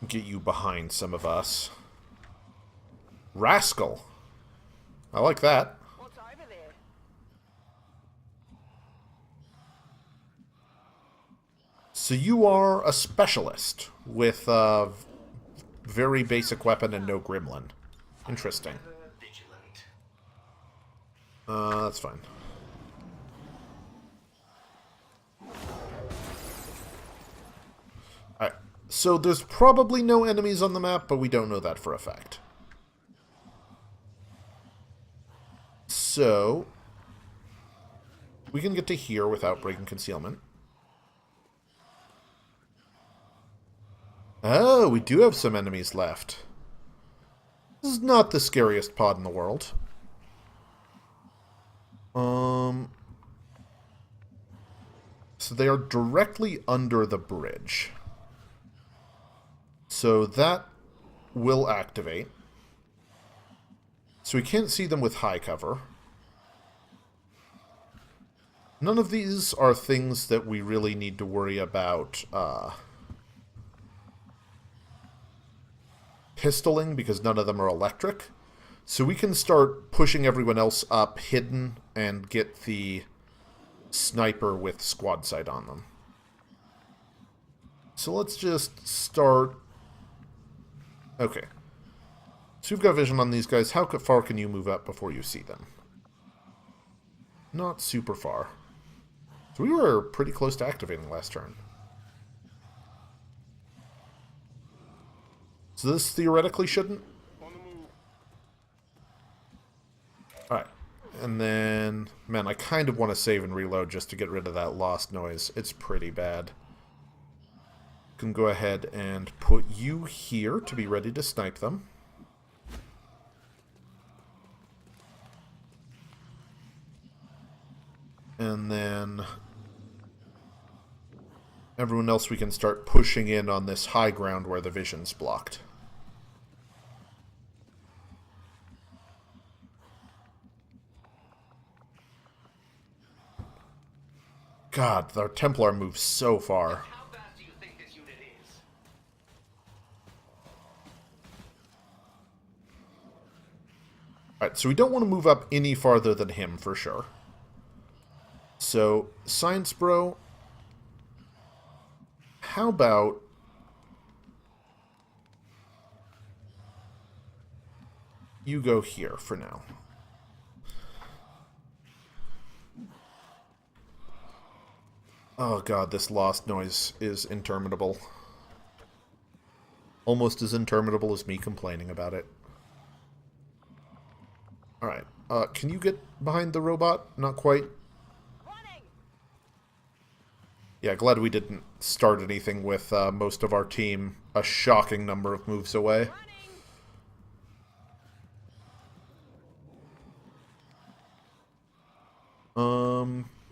get you behind some of us. Rascal! I like that. What's over there? So you are a specialist with a very basic weapon and no gremlin. Interesting. Vigilant. That's fine. Alright, so there's probably no enemies on the map, but we don't know that for a fact. So, we can get to here without breaking concealment. Oh, we do have some enemies left. This is not the scariest pod in the world. So they are directly under the bridge. So that will activate. So we can't see them with high cover. None of these are things that we really need to worry about pistoling, because none of them are electric. So we can start pushing everyone else up hidden and get the sniper with squad sight on them. So let's just start... Okay. So we've got vision on these guys. How far can you move up before you see them? Not super far. So we were pretty close to activating last turn. So this theoretically shouldn't. Alright. And then, man, I kind of want to save and reload just to get rid of that lost noise. It's pretty bad. Can go ahead and put you here to be ready to snipe them. And then Everyone else we can start pushing in on this high ground where the vision's blocked. God, our Templar moves so far. How fast do you think this unit is? Alright, so we don't want to move up any farther than him, for sure. So, Science Bro, how about... you go here for now. Oh god, this lost noise is interminable. Almost as interminable as me complaining about it. Alright, can you get behind the robot? Not quite. Yeah, glad we didn't start anything with most of our team a shocking number of moves away.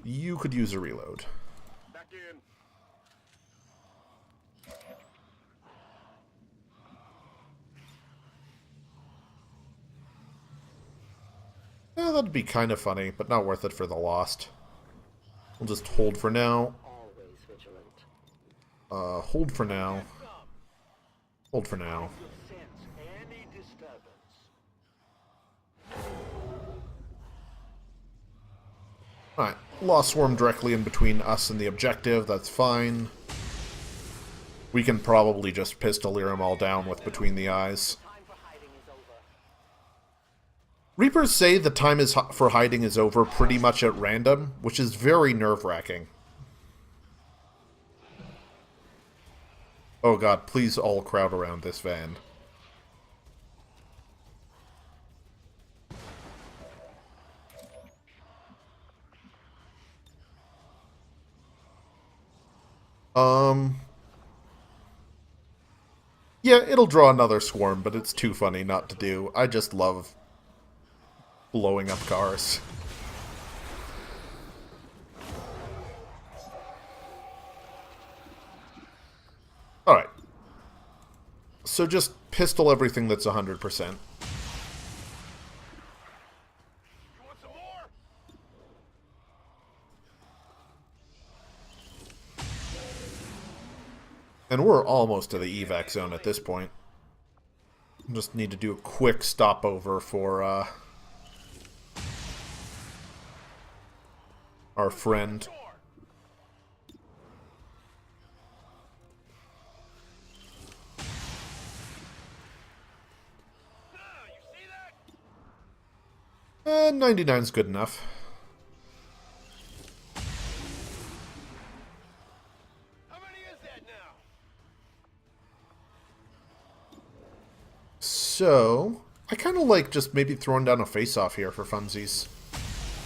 You could use a reload. Back in. Yeah, that'd be kind of funny, but not worth it for the lost. We'll just hold for now. Always vigilant. Hold for now. Hold for now. Sense any disturbance. Alright, Lost Swarm directly in between us and the objective, that's fine. We can probably just pistolier them all down with between the eyes. Time for hiding is over. Reapers say the time for hiding is over pretty much at random, which is very nerve-wracking. Oh god, please all crowd around this van. Yeah, it'll draw another swarm, but it's too funny not to do. I just love blowing up cars. Alright. So just pistol everything that's 100%. You want some more? And we're almost to the evac zone at this point. Just need to do a quick stopover for our friend. You see that? 99's good enough. How many is that now? So, I kind of like just maybe throwing down a face-off here for funsies.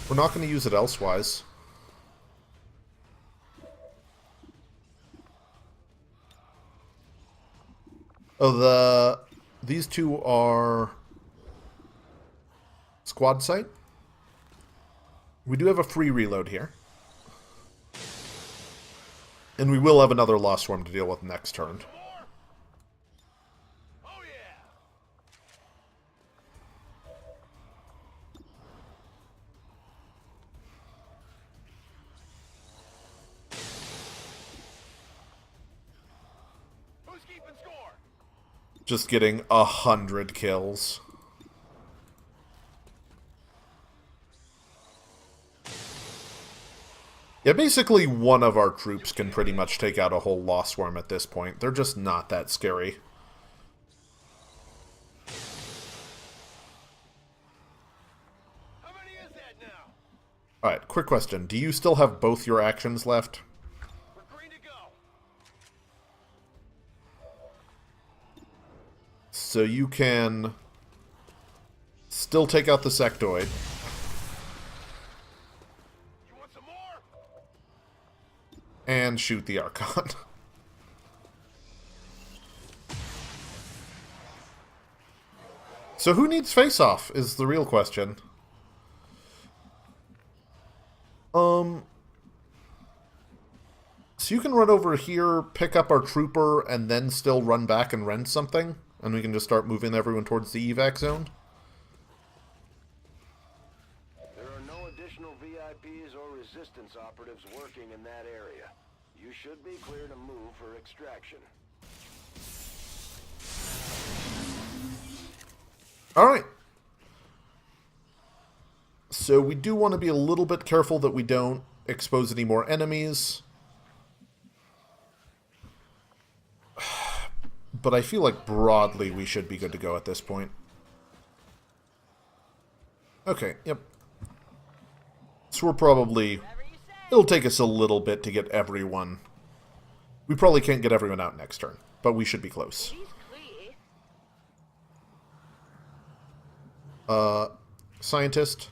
We're not going to use it elsewise. Oh, these two are squad site. We do have a free reload here. And we will have another Lost Swarm to deal with next turn. Oh yeah. Who's keeping score? Just getting 100 kills. Yeah, basically one of our troops can pretty much take out a whole Lost Swarm at this point. They're just not that scary. How many is that now? Alright, quick question. Do you still have both your actions left? We're green to go. So you can still take out the sectoid. You want some more? And shoot the Archon. So who needs face-off is the real question. So you can run over here, pick up our trooper, and then still run back and rent something, and we can just start moving everyone towards the evac zone. There are no additional VIPs or resistance operatives working in that area. You should be clear to move for extraction. Alright. So we do want to be a little bit careful that we don't expose any more enemies. But I feel like broadly we should be good to go at this point. Okay, yep. So we're probably... It'll take us a little bit to get everyone... We probably can't get everyone out next turn, but we should be close. Scientist,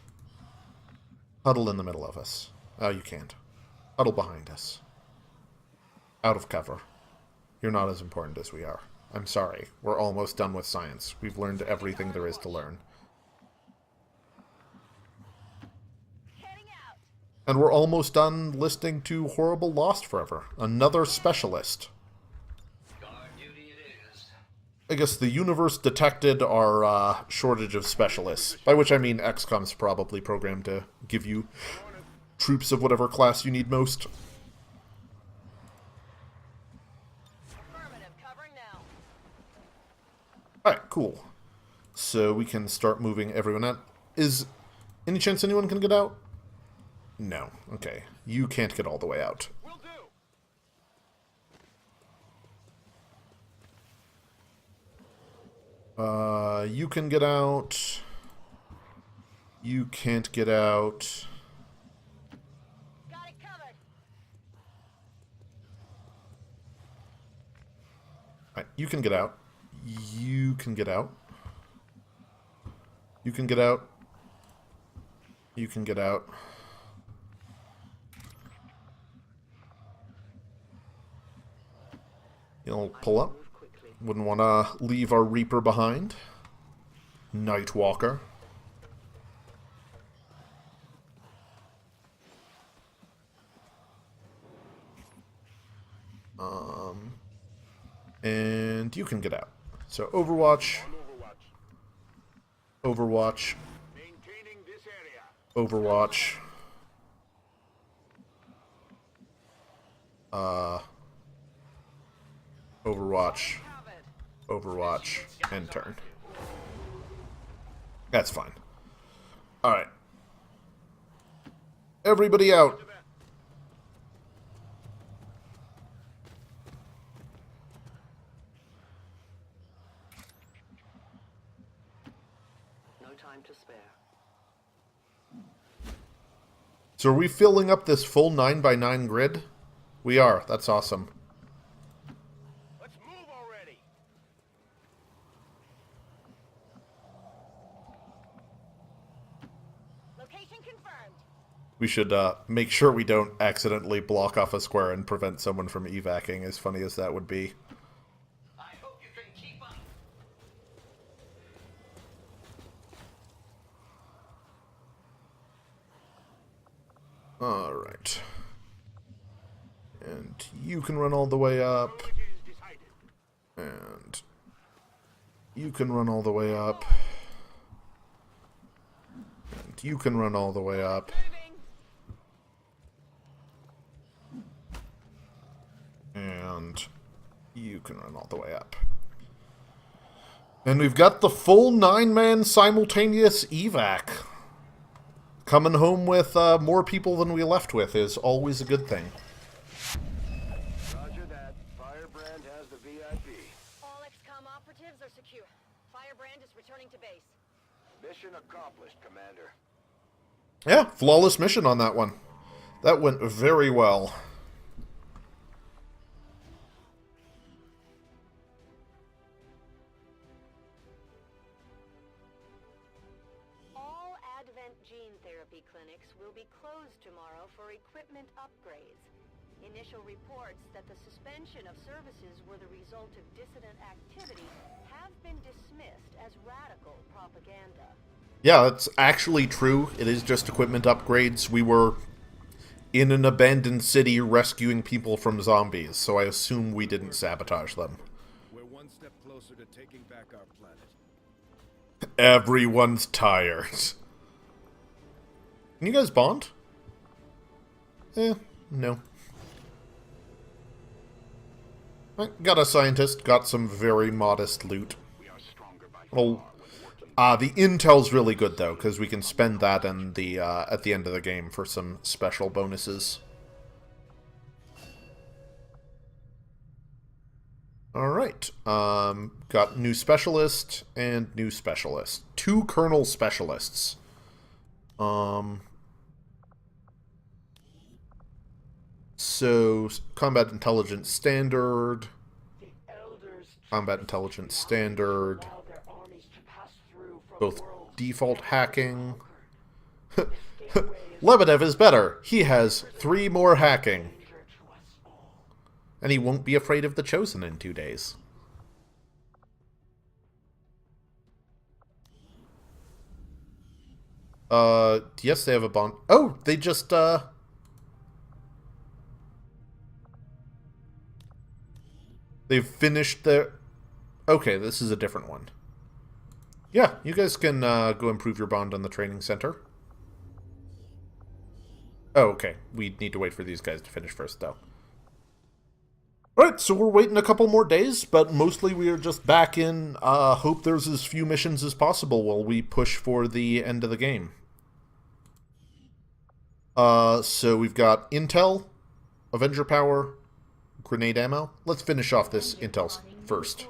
huddle in the middle of us. Oh, you can't. Huddle behind us. Out of cover. You're not as important as we are. I'm sorry. We're almost done with science. We've learned everything there is to learn. And we're almost done listening to Horrible Lost Forever. Another specialist. I guess the universe detected our shortage of specialists. By which I mean XCOM's probably programmed to give you troops of whatever class you need most. Alright, cool. So we can start moving everyone out. Is any chance anyone can get out? No. Okay. You can't get all the way out. You can get out. You can't get out. Got it covered. Right, you can get out. You can get out. You can get out. You can get out. You'll pull up. Wouldn't want to leave our Reaper behind. Nightwalker. And you can get out. So Overwatch. Overwatch. Overwatch. Overwatch. Overwatch. And turn. That's fine. Alright. Everybody out. No time to spare. So are we filling up this full 9x9 grid? We are. That's awesome. Let's move already. Location confirmed. We should make sure we don't accidentally block off a square and prevent someone from evacing, as funny as that would be. I hope you can keep up. Alright. And you can run all the way up. And you can run all the way up. And you can run all the way up. And you can run all the way up. And we've got the full 9-man simultaneous evac. Coming home with more people than we left with is always a good thing. Roger that. Firebrand has the VIP. All XCOM operatives are secure. Firebrand is returning to base. Mission accomplished, Commander. Yeah, flawless mission on that one. That went very well. All Advent gene therapy clinics will be closed tomorrow for equipment upgrades. Initial reports that the suspension of services were the result of dissident activity have been dismissed as radical propaganda. Yeah, that's actually true. It is just equipment upgrades. We were in an abandoned city rescuing people from zombies, so I assume we didn't sabotage them. We're one step closer to taking back our planet. Everyone's tired. Can you guys bond? No. Got a scientist, got some very modest loot. Well, the intel's really good, though, because we can spend that in the, at the end of the game for some special bonuses. Alright, got new specialist and new specialist. 2 colonel specialists. So, combat intelligence standard, combat intelligence standard, both default hacking. Lebedev is better. He has 3 more hacking. And he won't be afraid of the Chosen in 2 days. Yes, they have a bond. Oh, they just, they've finished their... Okay, this is a different one. Yeah, you guys can go improve your bond on the training center. Oh, okay. We need to wait for these guys to finish first, though. Alright, so we're waiting a couple more days, but mostly we are just back in hope there's as few missions as possible while we push for the end of the game. So we've got Intel, Avenger Power, Grenade Ammo. Let's finish off this Intel first.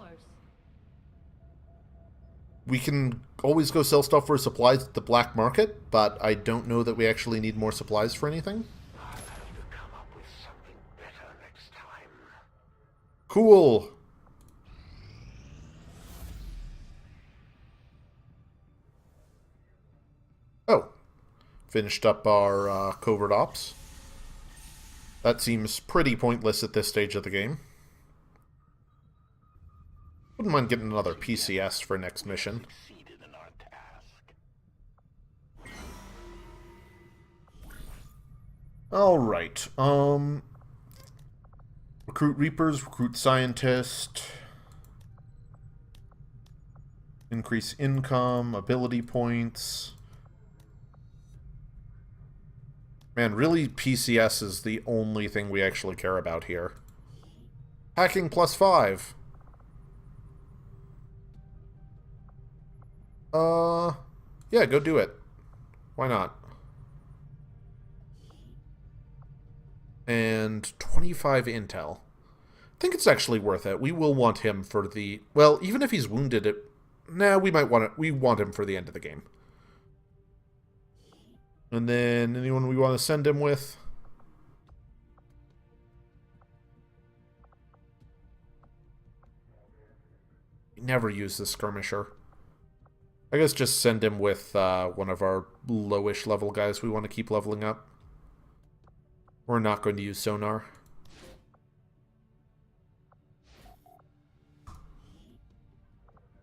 We can always go sell stuff for supplies at the black market, but I don't know that we actually need more supplies for anything. Cool. Oh. Finished up our covert ops. That seems pretty pointless at this stage of the game. Wouldn't mind getting another PCS for next mission. Alright, recruit Reapers, recruit Scientist. Increase income, ability points. Man, really, PCS is the only thing we actually care about here. Hacking +5. Yeah, go do it. Why not? And 25 intel. I think it's actually worth it. We will want him for the... Well, even if he's wounded, we might want it. We want him for the end of the game. And then anyone we want to send him with? Never use the skirmisher. I guess just send him with one of our lowish level guys we want to keep leveling up. We're not going to use sonar.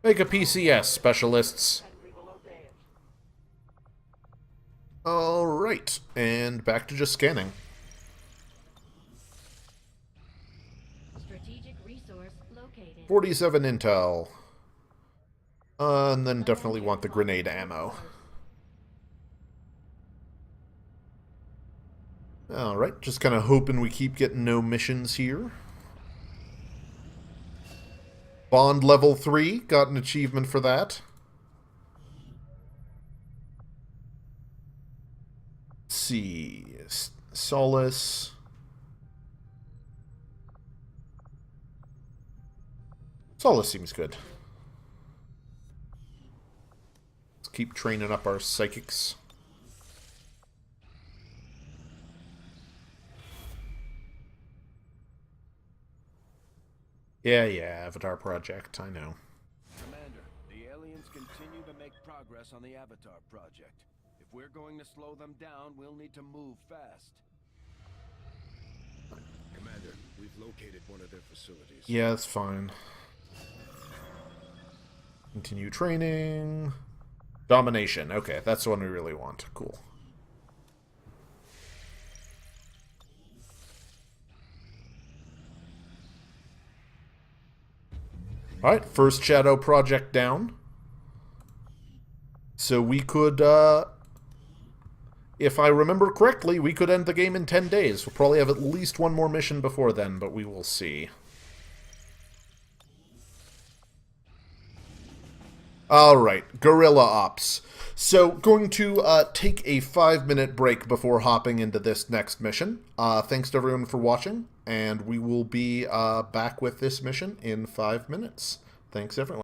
Make a PCS, specialists. Alright, and back to just scanning. Strategic resource located. 47 intel. And then definitely want the grenade ammo. Alright, just kind of hoping we keep getting no missions here. Bond level 3, got an achievement for that. Let's see, Solace. Solace seems good. Let's keep training up our psychics. Yeah, Avatar Project, I know. Commander, the aliens continue to make progress on the Avatar Project. If we're going to slow them down, we'll need to move fast. Commander, we've located one of their facilities. Yeah, that's fine. Continue training. Domination. Okay, that's the one we really want. Cool. Alright, first shadow project down. So we could, if I remember correctly, we could end the game in 10 days. We'll probably have at least one more mission before then, but we will see. Alright, Guerrilla Ops. So, going to take a 5-minute break before hopping into this next mission. Thanks to everyone for watching, and we will be back with this mission in 5 minutes. Thanks, everyone.